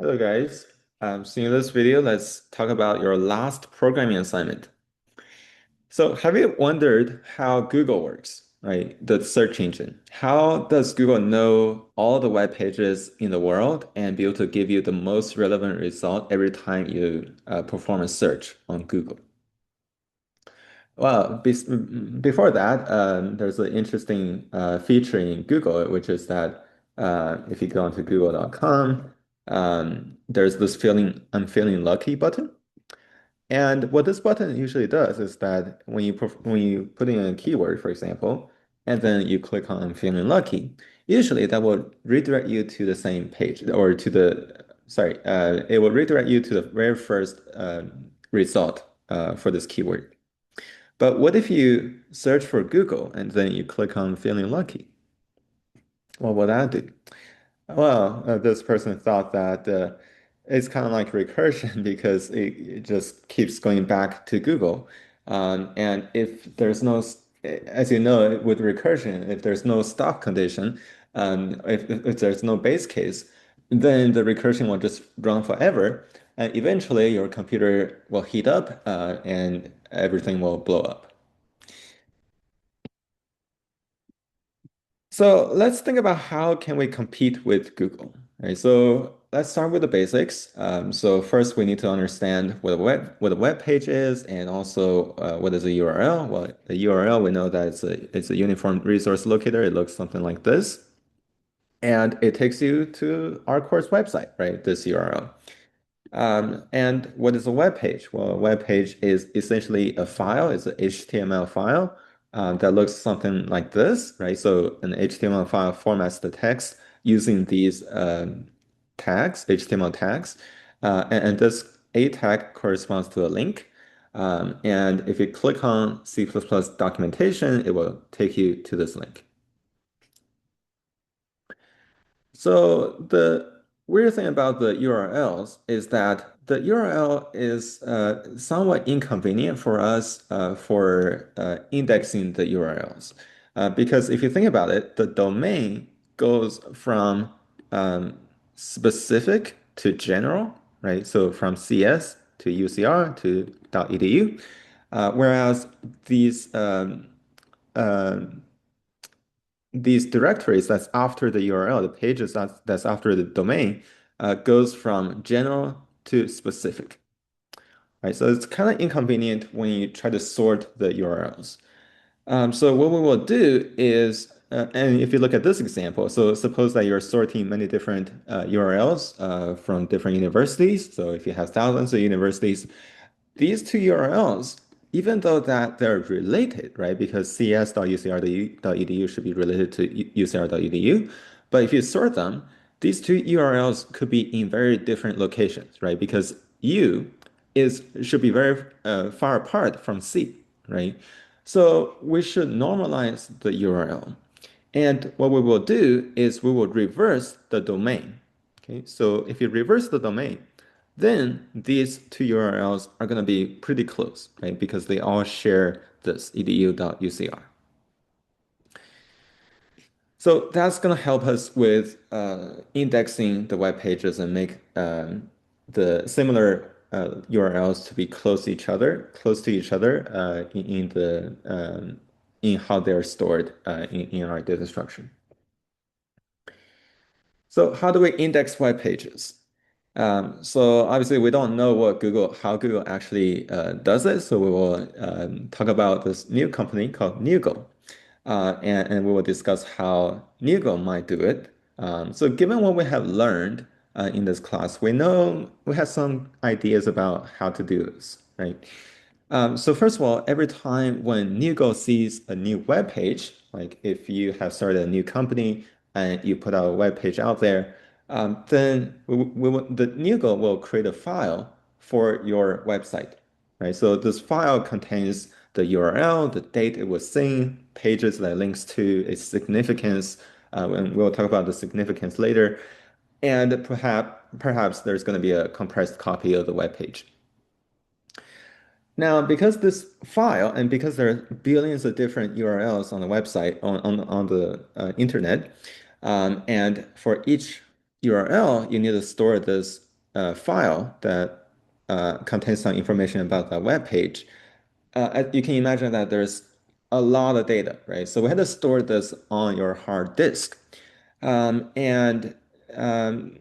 Hello guys. So in this video, let's talk about your last programming assignment. So have you wondered how Google works, right? The search engine. How does Google know all the web pages in the world and be able to give you the most relevant result every time you perform a search on Google? Well, before that, there's an interesting feature in Google, which is that if you go onto google.com, there's this I'm feeling lucky button. And what this button usually does is that when you put in a keyword, for example, and then you click on I'm feeling lucky, usually that will redirect you to the same page or to it will redirect you to the very first result for this keyword. But what if you search for Google and then you click on feeling lucky? What will that do? Well, this person thought that it's kind of like recursion because it just keeps going back to Google. And if there's no, as you know, with recursion, if there's no stop condition, if there's no base case, then the recursion will just run forever. And eventually your computer will heat up and everything will blow up. So let's think about how can we compete with Google, right? So let's start with the basics. So first we need to understand what a web page is and also what is a URL. Well, the URL, we know that it's a uniform resource locator. It looks something like this. And it takes you to our course website, right? This URL. And what is a web page? Well, a web page is essentially a file, it's an HTML file that looks something like this, right? So an HTML file formats the text using these tags, HTML tags, and this A tag corresponds to a link. And if you click on C++ documentation, it will take you to this link. So the weird thing about the URLs is that the URL is somewhat inconvenient for us for indexing the URLs. Because if you think about it, the domain goes from um, specific to general, right? So from CS to UCR to .edu, whereas um, these directories that's after the URL, the pages that's after the domain, goes from general to specific, right? So it's kind of inconvenient when you try to sort the URLs. So what we will do is, and if you look at this example, so suppose that you're sorting many different URLs from different universities. So if you have thousands of universities, these two URLs, even though that they're related, right? Because cs.ucr.edu should be related to ucr.edu. But if you sort them, these two URLs could be in very different locations, right? Because U is should be very far apart from C, right? So we should normalize the URL. And what we will do is we will reverse the domain. Okay, so if you reverse the domain, then these two URLs are going to be pretty close, right? Because they all share this edu.ucr. So that's going to help us with indexing the web pages and make the similar URLs to be close to each other in how they're stored in our data structure. So how do we index web pages? So obviously we don't know how Google actually does it. So we will talk about this new company called Nugo, and we will discuss how Nugo might do it. So given what we have learned in this class, we know we have some ideas about how to do this, right? So first of all, every time when Nugo sees a new web page, like if you have started a new company and you put out a web page out there, then the Nugo will create a file for your website, right? So this file contains the URL, the date it was seen, pages that it links to, its significance, and we'll talk about the significance later, and perhaps there's going to be a compressed copy of the web page. Now, because this file and because there are billions of different URLs on the website on the internet, and for each URL, you need to store this file that contains some information about the web page, you can imagine that there's a lot of data, right? So we had to store this on your hard disk. And um,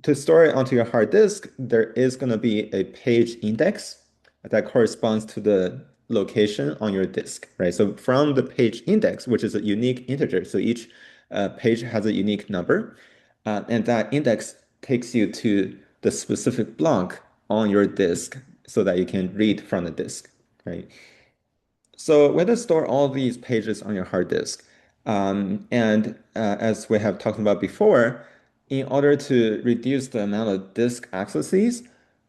to store it onto your hard disk, there is going to be a page index that corresponds to the location on your disk, right? So from the page index, which is a unique integer, so each page has a unique number, and that index takes you to the specific block on your disk so that you can read from the disk, right? So we have to store all these pages on your hard disk. And as we have talked about before, in order to reduce the amount of disk accesses,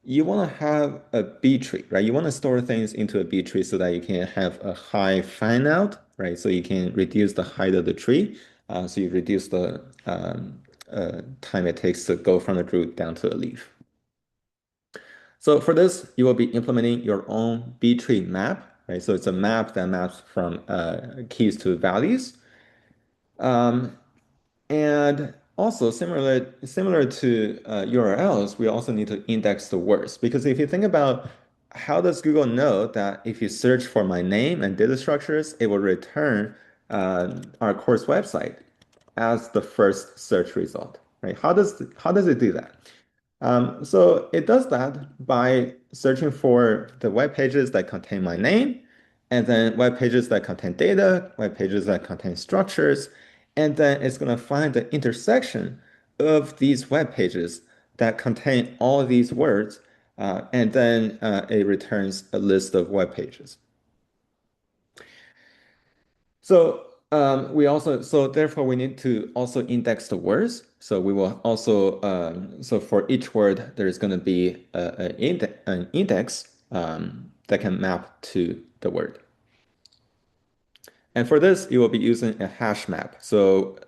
you want to have a B tree, right? You want to store things into a B tree so that you can have a high fan out, right? So you can reduce the height of the tree. So you reduce the time it takes to go from the root down to a leaf. So for this, you will be implementing your own B-tree map, right? So it's a map that maps from keys to values. Um, and also similar to URLs, we also need to index the words because if you think about how does Google know that if you search for my name and data structures, it will return our course website as the first search result, right? How does it do that? So it does that by searching for the web pages that contain my name, and then web pages that contain data, web pages that contain structures, and then it's going to find the intersection of these web pages that contain all of these words, and then it returns a list of web pages. So therefore we need to also index the words. So we will also so for each word there is going to be an index that can map to the word. And for this, you will be using a hash map. So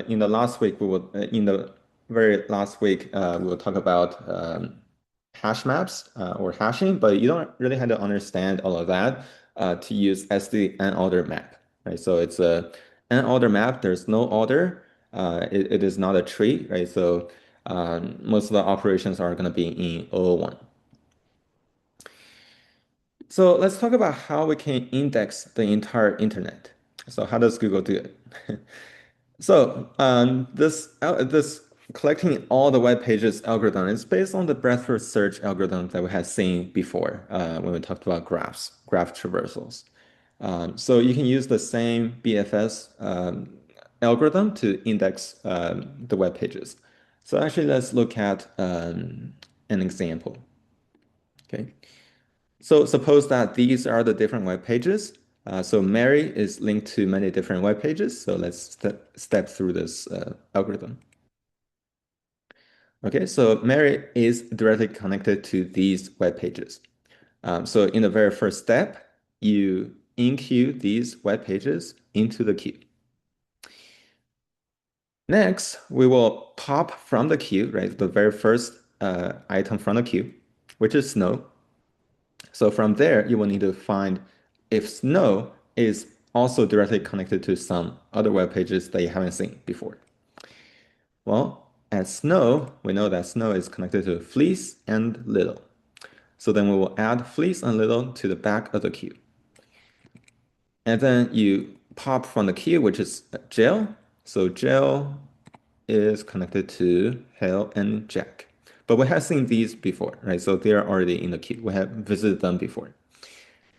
in the last week, in the very last week, we will talk about hash maps or hashing, but you don't really have to understand all of that to use as the unordered map, right? So it's a unordered map. There's no order. It is not a tree, right? So most of the operations are going to be in O1. So let's talk about how we can index the entire internet. So how does Google do it? So this collecting all the web pages algorithm is based on the breadth first search algorithm that we had seen before when we talked about graph traversals. So you can use the same BFS algorithm to index the web pages. So actually, let's look at an example. Okay. So suppose that these are the different web pages. So Mary is linked to many different web pages. So let's step through this algorithm. Okay, so Mary is directly connected to these web pages. So in the very first step, you enqueue these web pages into the queue. Next, we will pop from the queue, right? The very first item from the queue, which is snow. So from there, you will need to find if snow is also directly connected to some other web pages that you haven't seen before. Well, at snow, we know that snow is connected to fleece and little. So then we will add fleece and little to the back of the queue. And then you pop from the queue, which is jail. So jail is connected to Hale and Jack. But we have seen these before, right? So they're already in the queue. We have visited them before.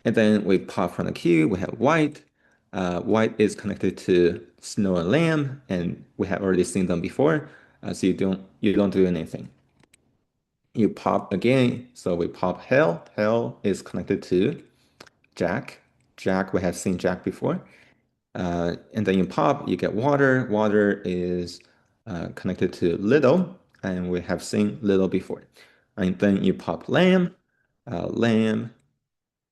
And then we pop from the queue, we have white. White is connected to snow and lamb, and we have already seen them before. So you don't do anything. You pop again, so we pop Hale. Hale is connected to Jack. Jack, we have seen Jack before. And then you pop, you get water. Water is connected to little, and we have seen little before. And then you pop lamb. Lamb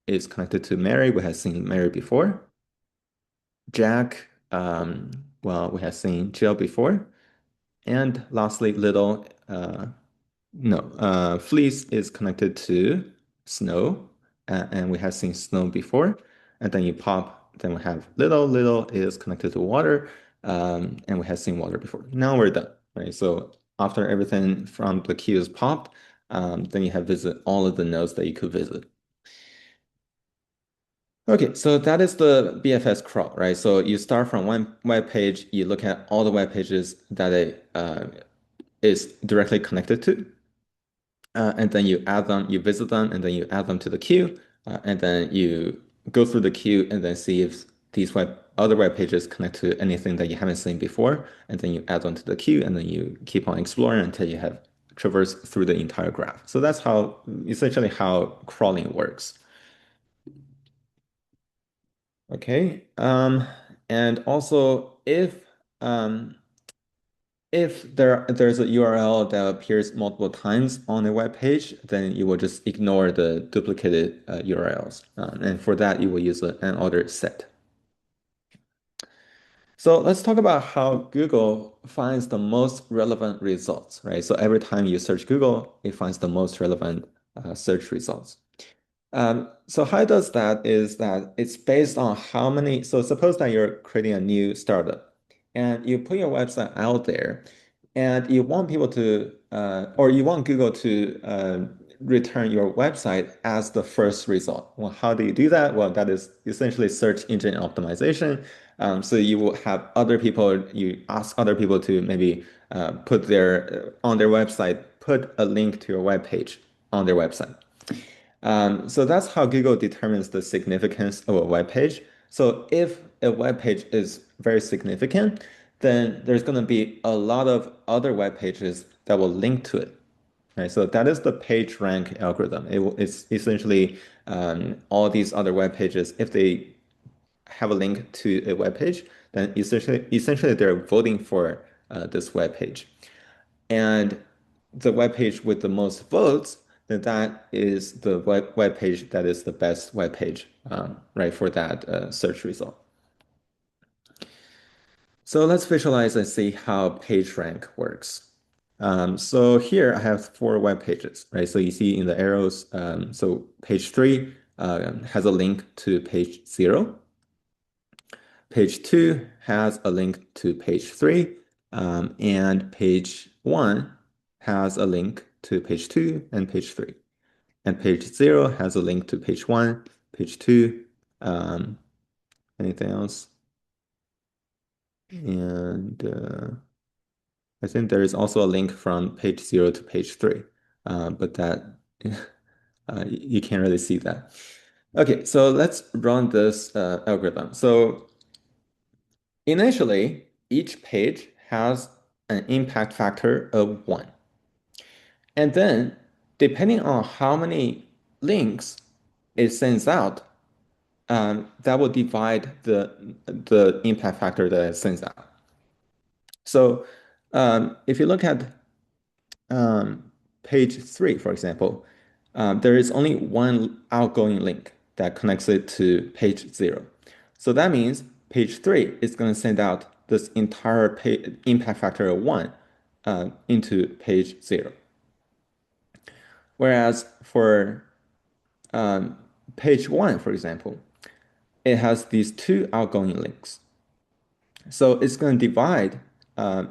is connected to Mary. We have seen Mary before. Jack, well, we have seen Jill before. And lastly, little, no, fleece is connected to snow, and we have seen snow before. And then you pop, then we have little, little is connected to water, and we have seen water before. Now we're done, right? So after everything from the queue is popped, then you have visit all of the nodes that you could visit. Okay, so that is the BFS crawl, right? So you start from one web page, you look at all the web pages that it is directly connected to, and then you add them, you visit them, and then you add them to the queue, and then you go through the queue and then see if these other web pages connect to anything that you haven't seen before, and then you add them to the queue, and then you keep on exploring until you have traversed through the entire graph. So that's how essentially how crawling works. Okay. And also if there's a URL that appears multiple times on a web page, then you will just ignore the duplicated URLs. And for that, you will use an order set. So let's talk about how Google finds the most relevant results, right? So every time you search Google, it finds the most relevant search results. So how it does that is that it's based on how many, so suppose that you're creating a new startup and you put your website out there and you want people to, or you want Google to return your website as the first result. Well, how do you do that? Well, that is essentially search engine optimization. So you will have other people, you ask other people to maybe put on their website, put a link to your web page on their website. So that's how Google determines the significance of a web page. So if a web page is very significant, then there's going to be a lot of other web pages that will link to it. Right, so that is the page rank algorithm. It's essentially all these other web pages. If they have a link to a web page, then essentially they're voting for this web page. And the web page with the most votes, then that is the web page that is the best web page, right, for that search result. So let's visualize and see how PageRank works. So here I have 4 web pages, right? So you see in the arrows, so page 3 has a link to page 0. Page 2 has a link to page 3, and page 1 has a link to page 2 and page 3. And page 0 has a link to page 1, page 2, anything else? And I think there is also a link from page 0 to page 3, but that you can't really see that. Okay, so let's run this algorithm. So initially, each page has an impact factor of 1. And then, depending on how many links it sends out, that will divide the impact factor that it sends out. So if you look at page 3, for example, there is only one outgoing link that connects it to page 0. So that means page 3 is going to send out this entire impact factor of 1 into page 0. Whereas for page 1, for example, it has these 2 outgoing links. So it's going to divide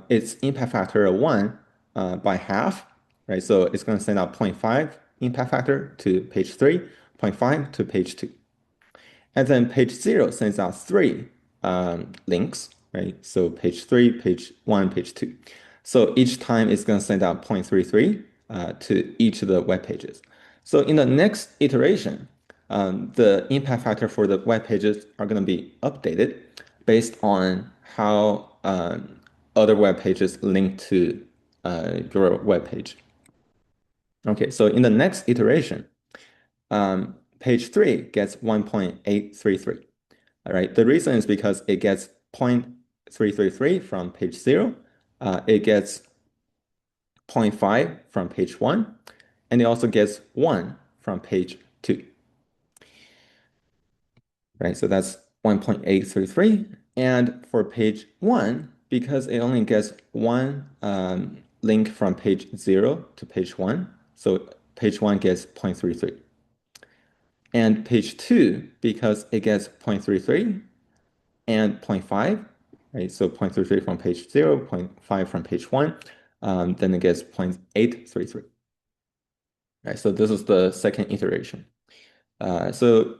its impact factor of 1 by half, right? So it's going to send out 0.5 impact factor to page 3, 0.5 to page 2. And then page 0 sends out 3 links, right? So page 3, page 1, page 2. So each time it's going to send out 0.33 to each of the web pages. So in the next iteration, the impact factor for the web pages are going to be updated based on how other web pages link to your web page. Okay, so in the next iteration, page 3 gets 1.833. All right, the reason is because it gets 0.333 from page 0, it gets 0.5 from page 1, and it also gets 1 from page 2. Right, so that's 1.833. And for page 1, because it only gets one link from page 0 to page 1, so page 1 gets 0.33. And page 2, because it gets 0.33 and 0.5, right? So 0.33 from page 0, 0.5 from page 1, then it gets 0.833. right? So this is the second iteration. So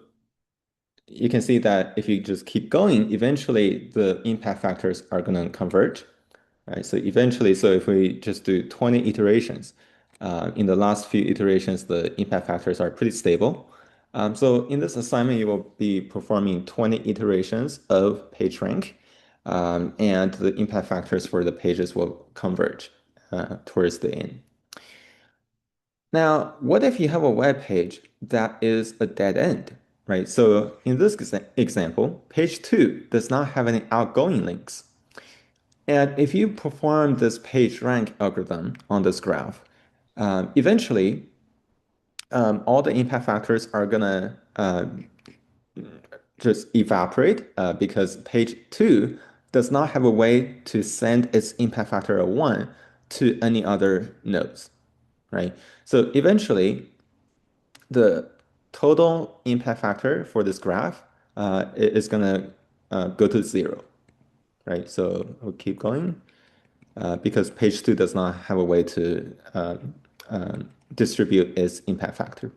you can see that if you just keep going, eventually the impact factors are going to converge, right? So eventually, so if we just do 20 iterations, in the last few iterations, the impact factors are pretty stable. So in this assignment, you will be performing 20 iterations of PageRank, and the impact factors for the pages will converge towards the end. Now, what if you have a web page that is a dead end, right? So in this example, page 2 does not have any outgoing links. And if you perform this page rank algorithm on this graph, eventually all the impact factors are gonna just evaporate because page 2 does not have a way to send its impact factor of 1 to any other nodes, right? So eventually, the total impact factor for this graph is gonna go to 0, right? So we'll keep going because page 2 does not have a way to distribute its impact factor.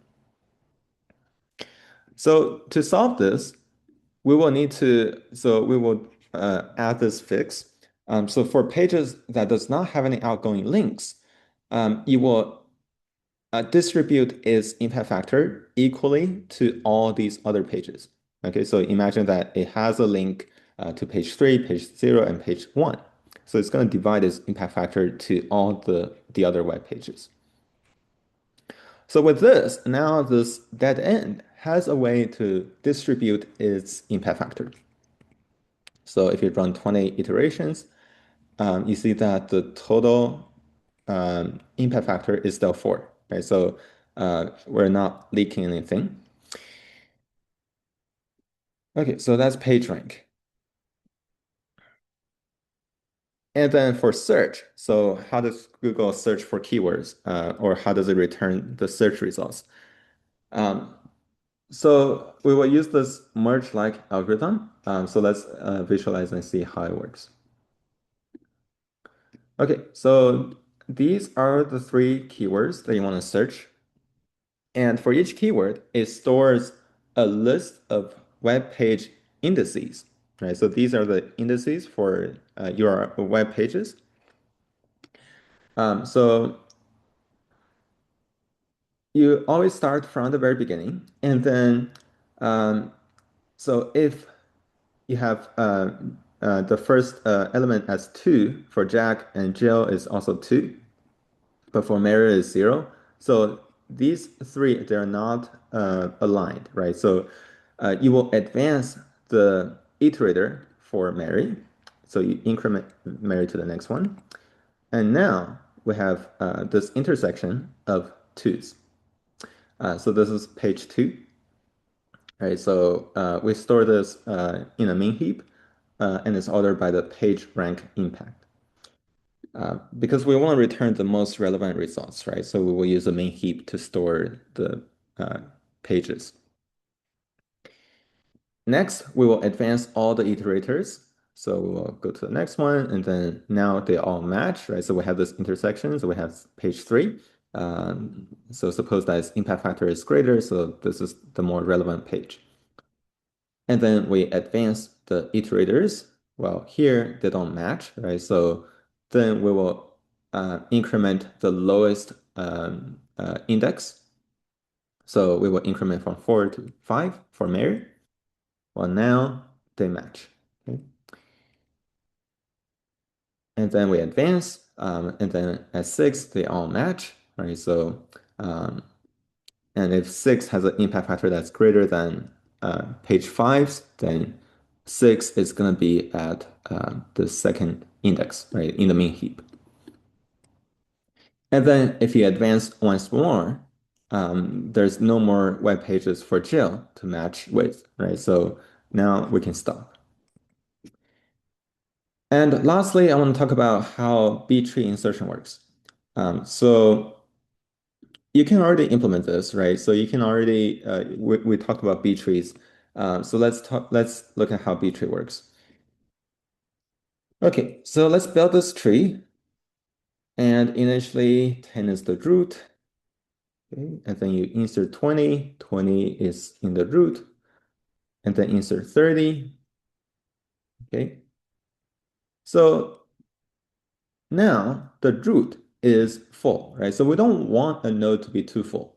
So to solve this, we will need to, so we will add this fix. So for pages that does not have any outgoing links, you will distribute its impact factor equally to all these other pages. Okay, so imagine that it has a link to page 3, page 0, and page 1. So it's going to divide its impact factor to all the other web pages. So with this, now this dead end has a way to distribute its impact factor. So if you run 20 iterations, you see that the total impact factor is still 4, right? So we're not leaking anything. Okay, so that's PageRank. And then for search, so how does Google search for keywords or how does it return the search results? Um, so we will use this merge-like algorithm. So let's visualize and see how it works. Okay, so these are the 3 keywords that you want to search. And for each keyword, it stores a list of web page indices, right? So these are the indices for your web pages. So you always start from the very beginning, and then so if you have the first element as 2 for Jack and Jill is also 2, but for Mary is 0. So these 3 they're not aligned, right? So you will advance the iterator for Mary. So you increment Mary to the next one. And now we have this intersection of 2's. So this is page 2. Right, so we store this in a min heap, and it's ordered by the page rank impact. Because we want to return the most relevant results, right? So we will use a min heap to store the pages. Next, we will advance all the iterators. So we will go to the next one, and then now they all match, right? So we have this intersection, so we have page 3. So suppose that its impact factor is greater, so this is the more relevant page. And then we advance the iterators. Well, here they don't match, right? So then we will increment the lowest index. So we will increment from 4 to 5 for Mary. Well, now they match. Okay. And then we advance, and then at 6, they all match, right? So, and if 6 has an impact factor that's greater than page 5's, then 6 is going to be at the second index, right, in the min heap. And then if you advance once more, there's no more web pages for Jill to match with, right? So now we can stop. And lastly, I want to talk about how B-tree insertion works. So you can already implement this, right? So you can already, we talked about B-trees. So let's look at how B-tree works. Okay, so let's build this tree. And initially 10 is the root. Okay, and then you insert 20. 20 is in the root, and then insert 30. Okay, so now the root is full, right? So we don't want a node to be too full.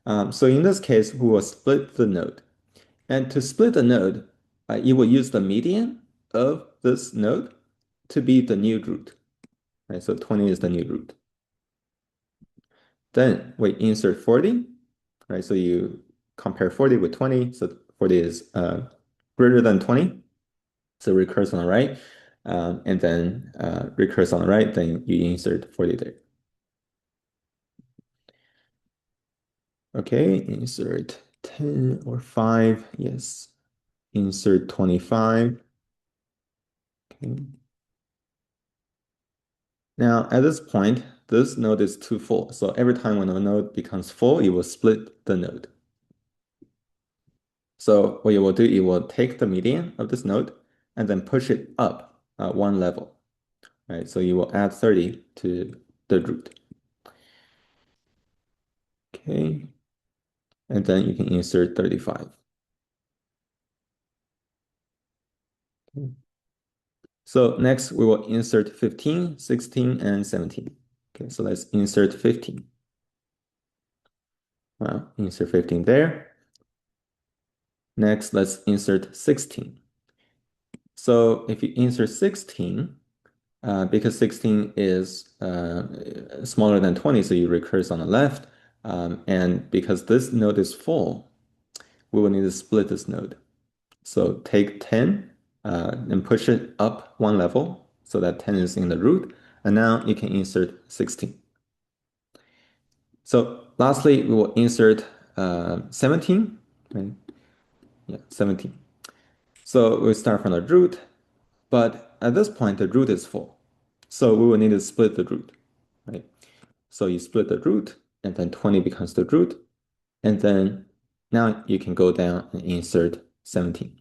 So in this case, we will split the node. And to split the node, you will use the median of this node to be the new root, right? So 20 is the new root. Then we insert 40, right? So you compare 40 with 20. So 40 is greater than 20. So recurse on the right. And then recurse on the right, then you insert 40 there. Okay, insert 10 or 5. Yes. Insert 25. Okay. Now, at this point, this node is too full. So every time when a node becomes full, it will split the node. So what you will do, you will take the median of this node and then push it up one level, right? So you will add 30 to the root. Okay. And then you can insert 35. Okay. So next we will insert 15, 16, and 17. Okay, so let's insert 15. Insert 15 there. Next, let's insert 16. So if you insert 16, because 16 is smaller than 20, so you recurse on the left. And because this node is full, we will need to split this node. So take 10 and push it up one level so that 10 is in the root. And now you can insert 16. So lastly, we will insert 17. Right? Yeah, 17. So we start from the root, but at this point, the root is full. So we will need to split the root, right? So you split the root, and then 20 becomes the root. And then now you can go down and insert 17.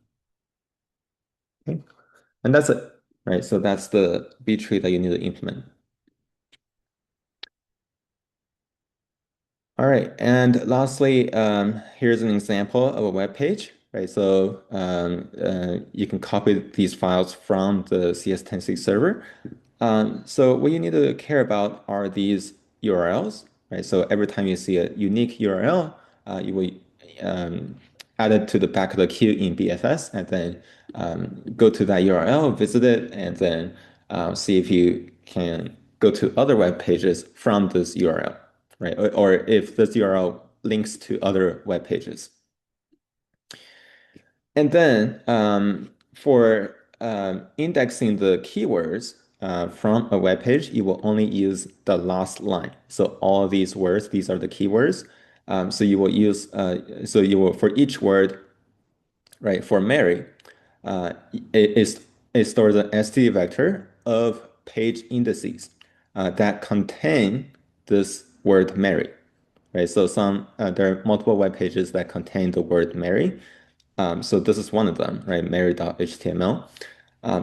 Okay. And that's it, right? So that's the B tree that you need to implement. All right, and lastly, here's an example of a web page, right? So you can copy these files from the CS10C server. So what you need to care about are these URLs, right? So every time you see a unique URL, you will add it to the back of the queue in BFS, and then go to that URL, visit it, and then see if you can go to other web pages from this URL, right? Or if this URL links to other web pages. And then for indexing the keywords from a web page, you will only use the last line. So all these words, these are the keywords. So you will use, for each word, right, for Mary, it stores an std vector of page indices that contain this word Mary, right? So there are multiple web pages that contain the word Mary. So this is one of them, right? Mary.html.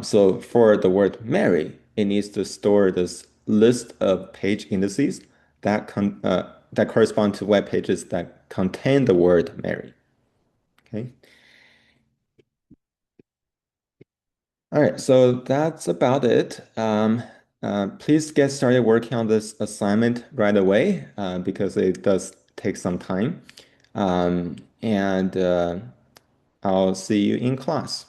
So for the word Mary, it needs to store this list of page indices that correspond to web pages that contain the word Mary. Okay. All right, so that's about it. Please get started working on this assignment right away because it does take some time. And I'll see you in class.